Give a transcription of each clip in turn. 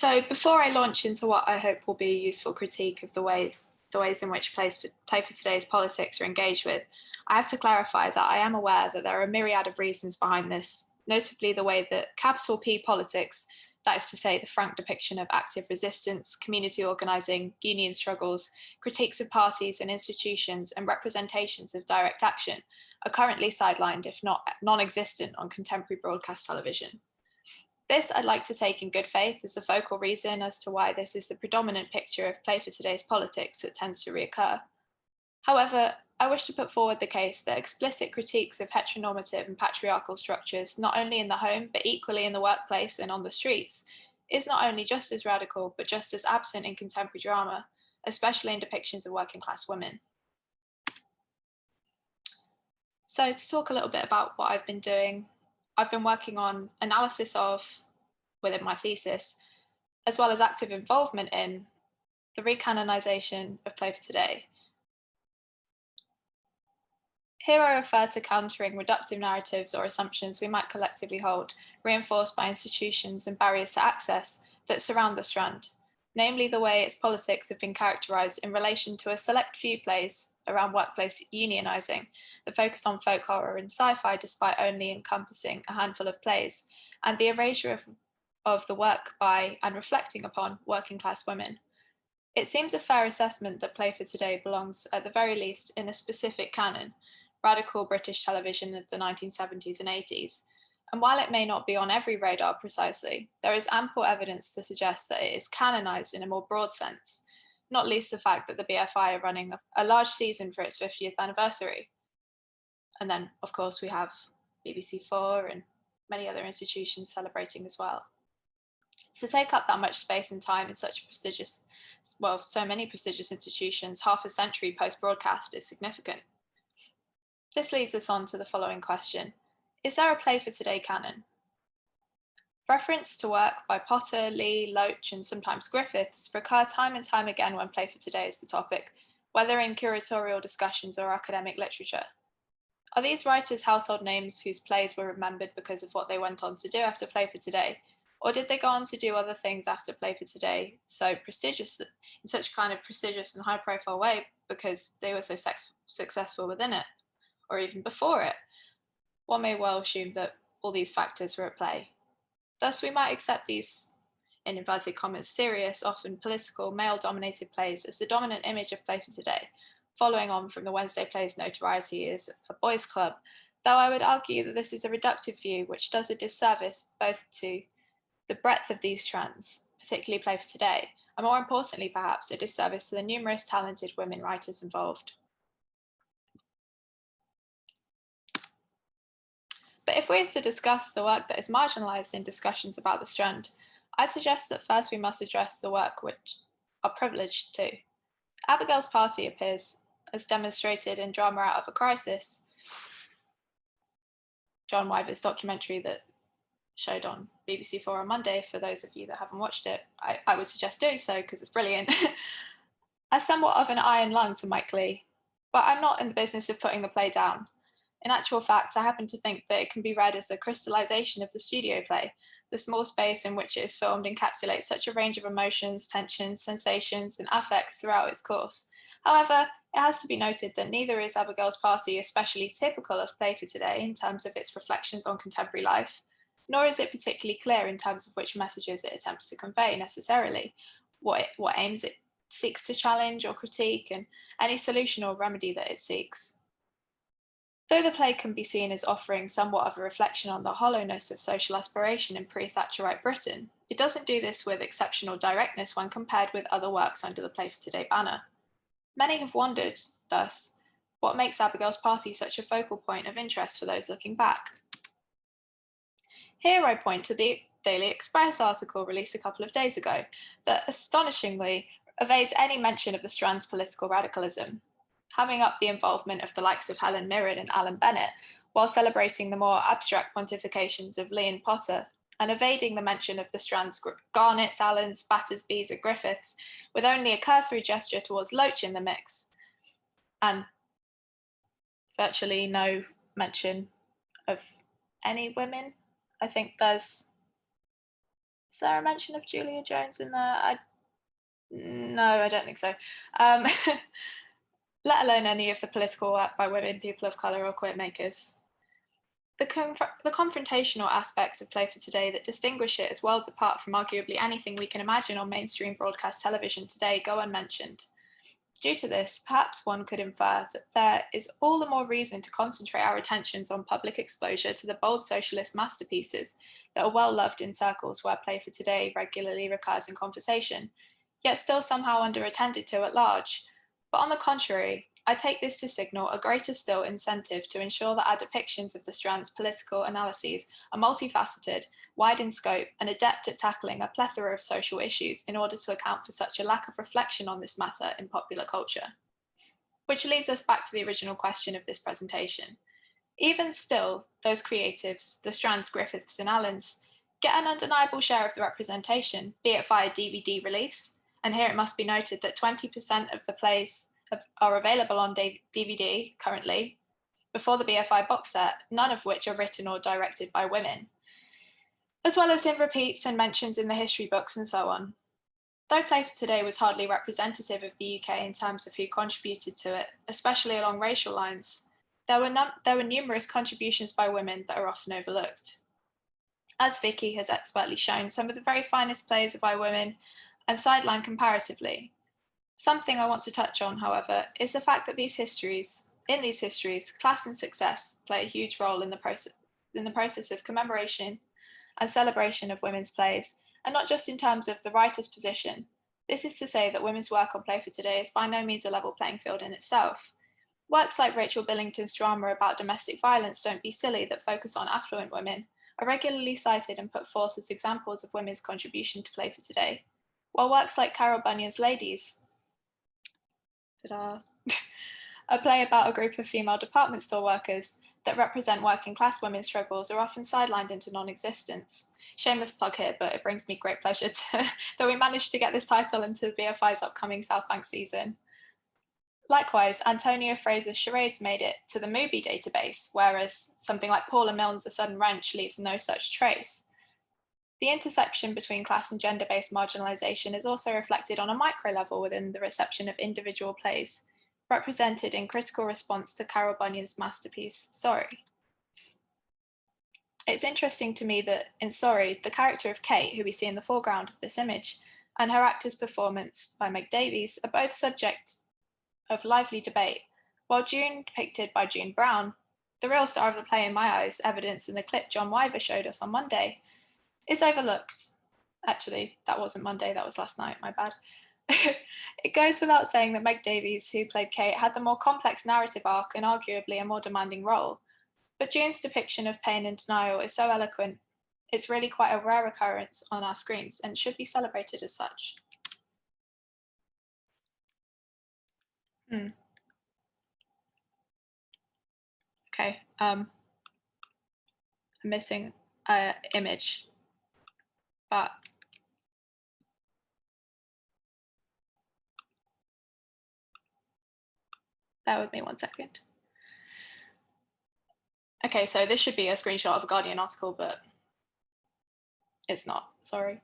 So before I launch into what I hope will be a useful critique of the ways in which Play for Today's politics are engaged with, I have to clarify that I am aware that there are a myriad of reasons behind this, notably the way that capital P politics, that is to say the frank depiction of active resistance, community organising, union struggles, critiques of parties and institutions, and representations of direct action, are currently sidelined, if not non-existent, on contemporary broadcast television. This I'd like to take in good faith as the focal reason as to why this is the predominant picture of Play for Today's politics that tends to reoccur. However, I wish to put forward the case that explicit critiques of heteronormative and patriarchal structures, not only in the home, but equally in the workplace and on the streets, is not only just as radical, but just as absent in contemporary drama, especially in depictions of working class women. So to talk a little bit about what I've been doing, I've been working on analysis of, within my thesis, as well as active involvement in the recanonisation of Play for Today. Here I refer to countering reductive narratives or assumptions we might collectively hold, reinforced by institutions and barriers to access that surround the Strand, namely the way its politics have been characterised in relation to a select few plays around workplace unionising that focus on folk horror and sci-fi despite only encompassing a handful of plays, and the erasure of the work by and reflecting upon working class women. It seems a fair assessment that Play for Today belongs, at the very least, in a specific canon, radical British television of the 1970s and 80s, and while it may not be on every radar precisely, there is ample evidence to suggest that it is canonised in a more broad sense, not least the fact that the BFI are running a large season for its 50th anniversary. And then, of course, we have BBC4 and many other institutions celebrating as well. To take up that much space and time in such prestigious, so many prestigious institutions, half a century post-broadcast is significant. This leads us on to the following question. Is there a Play for Today canon? Reference to work by Potter, Lee, Loach, and sometimes Griffiths recur time and time again when Play for Today is the topic, whether in curatorial discussions or academic literature. Are these writers household names whose plays were remembered because of what they went on to do after Play for Today? Or did they go on to do other things after Play for Today so prestigious, in such kind of prestigious and high profile way because they were so successful within it, or even before it? One may well assume that all these factors were at play. Thus, we might accept these, in inverted commas, serious, often political, male-dominated plays as the dominant image of Play for Today, following on from the Wednesday play's notoriety as a boys' club, though I would argue that this is a reductive view which does a disservice both to the breadth of these strands, particularly Play for Today, and more importantly perhaps a disservice to the numerous talented women writers involved. But if we're to discuss the work that is marginalised in discussions about the Strand, I suggest that first we must address the work which are privileged to. Abigail's Party appears, as demonstrated in Drama Out of a Crisis, John Wyver's documentary that showed on BBC4 on Monday. For those of you that haven't watched it, I would suggest doing so because it's brilliant. As somewhat of an iron lung to Mike Leigh, but I'm not in the business of putting the play down. In actual fact, I happen to think that it can be read as a crystallization of the studio play. The small space in which it is filmed encapsulates such a range of emotions, tensions, sensations, and affects throughout its course. However, it has to be noted that neither is Abigail's Party especially typical of Play for Today in terms of its reflections on contemporary life, nor is it particularly clear in terms of which messages it attempts to convey necessarily, what aims it seeks to challenge or critique, and any solution or remedy that it seeks. Though the play can be seen as offering somewhat of a reflection on the hollowness of social aspiration in pre-Thatcherite Britain, it doesn't do this with exceptional directness when compared with other works under the Play for Today banner. Many have wondered, thus, what makes Abigail's Party such a focal point of interest for those looking back. Here I point to the Daily Express article released a couple of days ago that astonishingly evades any mention of the Strand's political radicalism, hamming up the involvement of the likes of Helen Mirren and Alan Bennett, while celebrating the more abstract pontifications of Lee and Potter, and evading the mention of the Strand's Garnets, Allens, Battersbys, and Griffiths, with only a cursory gesture towards Loach in the mix, and virtually no mention of any women. I think there's Is there a mention of Julia Jones in there? No, I don't think so. Um, let alone any of the political work by women, people of colour, or queer makers. The confrontational aspects of Play for Today that distinguish it as worlds apart from arguably anything we can imagine on mainstream broadcast television today go unmentioned. Due to this, perhaps one could infer that there is all the more reason to concentrate our attentions on public exposure to the bold socialist masterpieces that are well loved in circles where Play for Today regularly recurs in conversation, yet still somehow under-attended to at large. But on the contrary, I take this to signal a greater still incentive to ensure that our depictions of the Strand's political analyses are multifaceted, wide in scope, and adept at tackling a plethora of social issues in order to account for such a lack of reflection on this matter in popular culture. Which leads us back to the original question of this presentation. Even still, those creatives, the Strands, Griffiths, and Allens, get an undeniable share of the representation, be it via DVD release, and here it must be noted that 20% of the plays are available on DVD currently, before the BFI box set, none of which are written or directed by women, as well as in repeats and mentions in the history books and so on. Though Play for Today was hardly representative of the UK in terms of who contributed to it, especially along racial lines, there were numerous contributions by women that are often overlooked. As Vicky has expertly shown, some of the very finest plays are by women and sidelined comparatively. Something I want to touch on, however, is the fact that in these histories, class and success play a huge role in the process of commemoration and celebration of women's plays, and not just in terms of the writer's position. This is to say that women's work on Play for Today is by no means a level playing field in itself. Works like Rachel Billington's drama about domestic violence, Don't Be Silly, that focus on affluent women, are regularly cited and put forth as examples of women's contribution to Play for Today, while works like Carol Bunyan's Ladies, a play about a group of female department store workers that represent working class women's struggles, are often sidelined into non-existence. Shameless plug here, but it brings me great pleasure that we managed to get this title into BFI's upcoming South Bank season. Likewise, Antonia Fraser's charades made it to the movie database, whereas something like Paula Milne's A Sudden Wrench leaves no such trace. The intersection between class and gender-based marginalisation is also reflected on a micro level within the reception of individual plays, represented in critical response to Carol Bunyan's masterpiece, Sorry. It's interesting to me that in Sorry, the character of Kate, who we see in the foreground of this image, and her actor's performance by Meg Davies are both subject of lively debate, while June, depicted by June Brown, the real star of the play in my eyes, evidenced in the clip John Wyver showed us on Monday, is overlooked. Actually, that wasn't Monday, that was last night, my bad. It goes without saying that Meg Davies, who played Kate, had the more complex narrative arc and arguably a more demanding role. But June's depiction of pain and denial is so eloquent, it's really quite a rare occurrence on our screens and should be celebrated as such. Okay, I'm missing an image, but bear with me 1 second. Okay, so this should be a screenshot of a Guardian article, but it's not, sorry.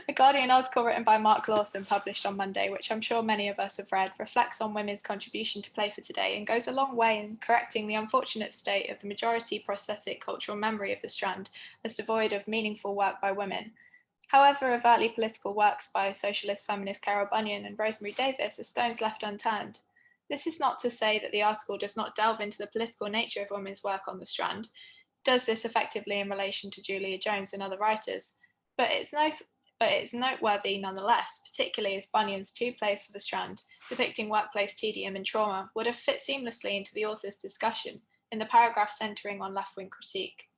A Guardian article written by Mark Lawson, published on Monday, which I'm sure many of us have read, reflects on women's contribution to Play for Today and goes a long way in correcting the unfortunate state of the majority prosthetic cultural memory of the Strand as devoid of meaningful work by women. However, overtly political works by socialist feminist Carol Bunyan and Rosemary Davis are stones left unturned. This is not to say that the article does not delve into the political nature of women's work on the Strand, does this effectively in relation to Julia Jones and other writers, but it's noteworthy nonetheless, particularly as Bunyan's two plays for the Strand, depicting workplace tedium and trauma, would have fit seamlessly into the author's discussion in the paragraph centering on left-wing critique.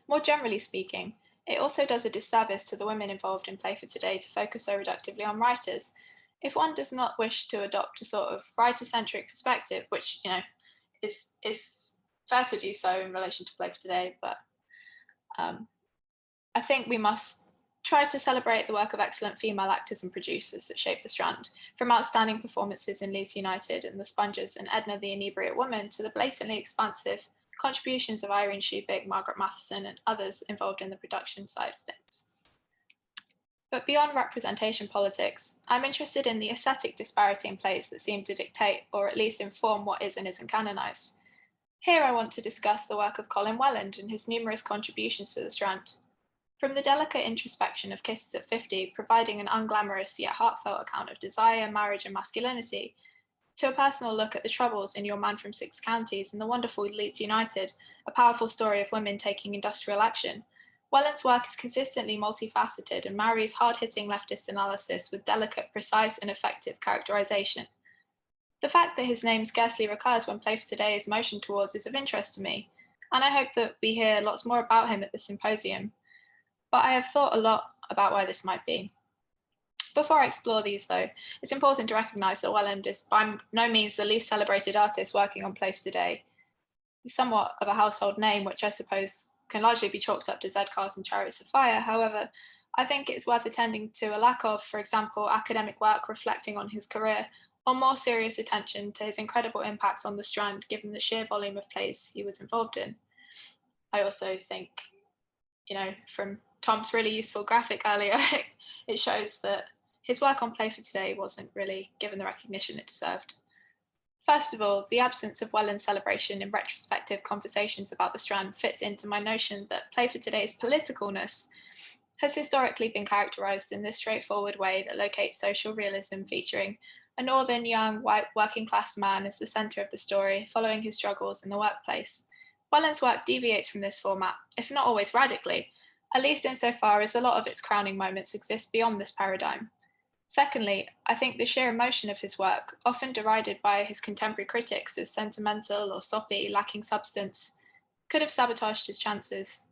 More generally speaking, it also does a disservice to the women involved in Play for Today to focus so reductively on writers. If one does not wish to adopt a sort of writer-centric perspective, which, is fair to do so in relation to Play for Today, but I think we must try to celebrate the work of excellent female actors and producers that shape the Strand, from outstanding performances in Leeds United and The Sponges and Edna the Inebriate Woman to the blatantly expansive contributions of Irene Shubik, Margaret Matheson, and others involved in the production side of things. But beyond representation politics, I'm interested in the aesthetic disparity in plays that seem to dictate, or at least inform, what is and isn't canonised. Here I want to discuss the work of Colin Welland and his numerous contributions to the Strand. From the delicate introspection of Kisses at 50, providing an unglamorous yet heartfelt account of desire, marriage, and masculinity, to a personal look at the troubles in Your Man from Six Counties and the wonderful Leeds United, a powerful story of women taking industrial action, Welland's work is consistently multifaceted and marries hard-hitting leftist analysis with delicate, precise, and effective characterization. The fact that his name scarcely recurs when Play for Today is motioned towards is of interest to me, and I hope that we hear lots more about him at the symposium. But I have thought a lot about why this might be. Before I explore these, though, it's important to recognise that Welland is by no means the least celebrated artist working on Play for Today. He's somewhat of a household name, which I suppose can largely be chalked up to Z-Cars and Chariots of Fire. However, I think it's worth attending to a lack of, for example, academic work reflecting on his career, or more serious attention to his incredible impact on the Strand, given the sheer volume of plays he was involved in. I also think, from Tom's really useful graphic earlier, it shows that his work on Play for Today wasn't really given the recognition it deserved. First of all, the absence of Welland's celebration in retrospective conversations about the Strand fits into my notion that Play for Today's politicalness has historically been characterised in this straightforward way that locates social realism featuring a northern, young, white, working-class man as the centre of the story, following his struggles in the workplace. Welland's work deviates from this format, if not always radically, at least insofar as a lot of its crowning moments exist beyond this paradigm. Secondly, I think the sheer emotion of his work, often derided by his contemporary critics as sentimental or soppy, lacking substance, could have sabotaged his chances.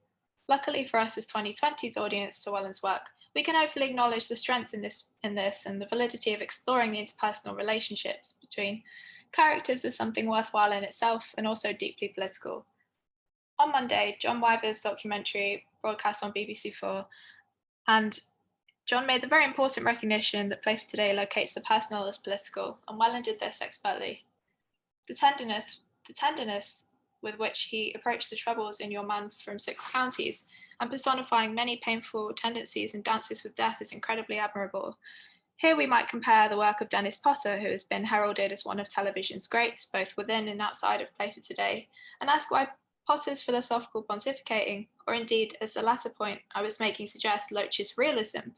Luckily for us as 2020's audience to Welland's work, we can hopefully acknowledge the strength in this and the validity of exploring the interpersonal relationships between characters as something worthwhile in itself and also deeply political. On Monday, John Wyver's documentary broadcast on BBC4, and John made the very important recognition that Play for Today locates the personal as political, and Welland did this expertly. The tenderness with which he approached the troubles in Your Man from Six Counties and personifying many painful tendencies and dances with death is incredibly admirable. Here we might compare the work of Dennis Potter, who has been heralded as one of television's greats, both within and outside of Play for Today, and ask why Potter's philosophical pontificating, or indeed, as the latter point I was making suggests, Loach's realism,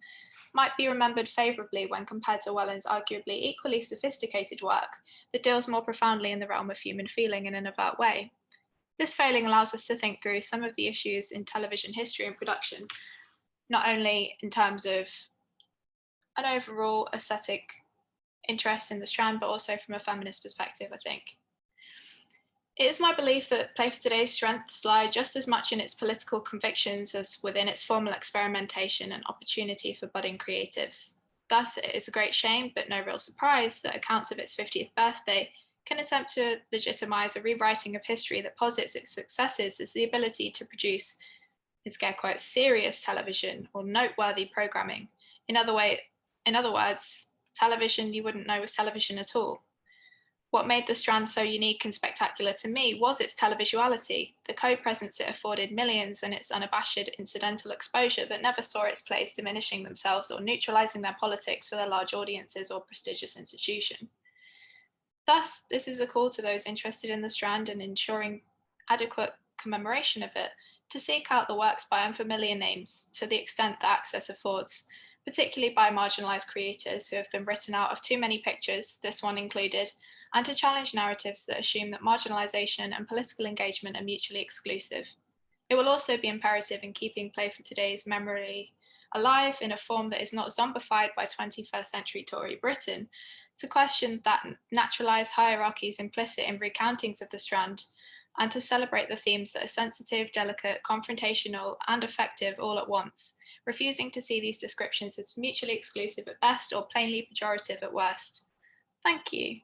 might be remembered favourably when compared to Welland's arguably equally sophisticated work that deals more profoundly in the realm of human feeling in an overt way. This failing allows us to think through some of the issues in television history and production, not only in terms of an overall aesthetic interest in the Strand, but also from a feminist perspective, I think. It is my belief that Play for Today's strengths lie just as much in its political convictions as within its formal experimentation and opportunity for budding creatives. Thus, it is a great shame, but no real surprise, that accounts of its 50th birthday can attempt to legitimise a rewriting of history that posits its successes as the ability to produce, in scare quotes, serious television or noteworthy programming. In other words, television you wouldn't know was television at all. What made the Strand so unique and spectacular to me was its televisuality, the co-presence it afforded millions and its unabashed incidental exposure that never saw its plays diminishing themselves or neutralising their politics for their large audiences or prestigious institution. Thus, this is a call to those interested in the Strand and ensuring adequate commemoration of it to seek out the works by unfamiliar names to the extent that access affords, particularly by marginalised creators who have been written out of too many pictures, this one included, and to challenge narratives that assume that marginalisation and political engagement are mutually exclusive. It will also be imperative in keeping Play for Today's memory alive in a form that is not zombified by 21st century Tory Britain, to question that naturalised hierarchies implicit in recountings of the Strand, and to celebrate the themes that are sensitive, delicate, confrontational, and effective all at once, refusing to see these descriptions as mutually exclusive at best or plainly pejorative at worst. Thank you.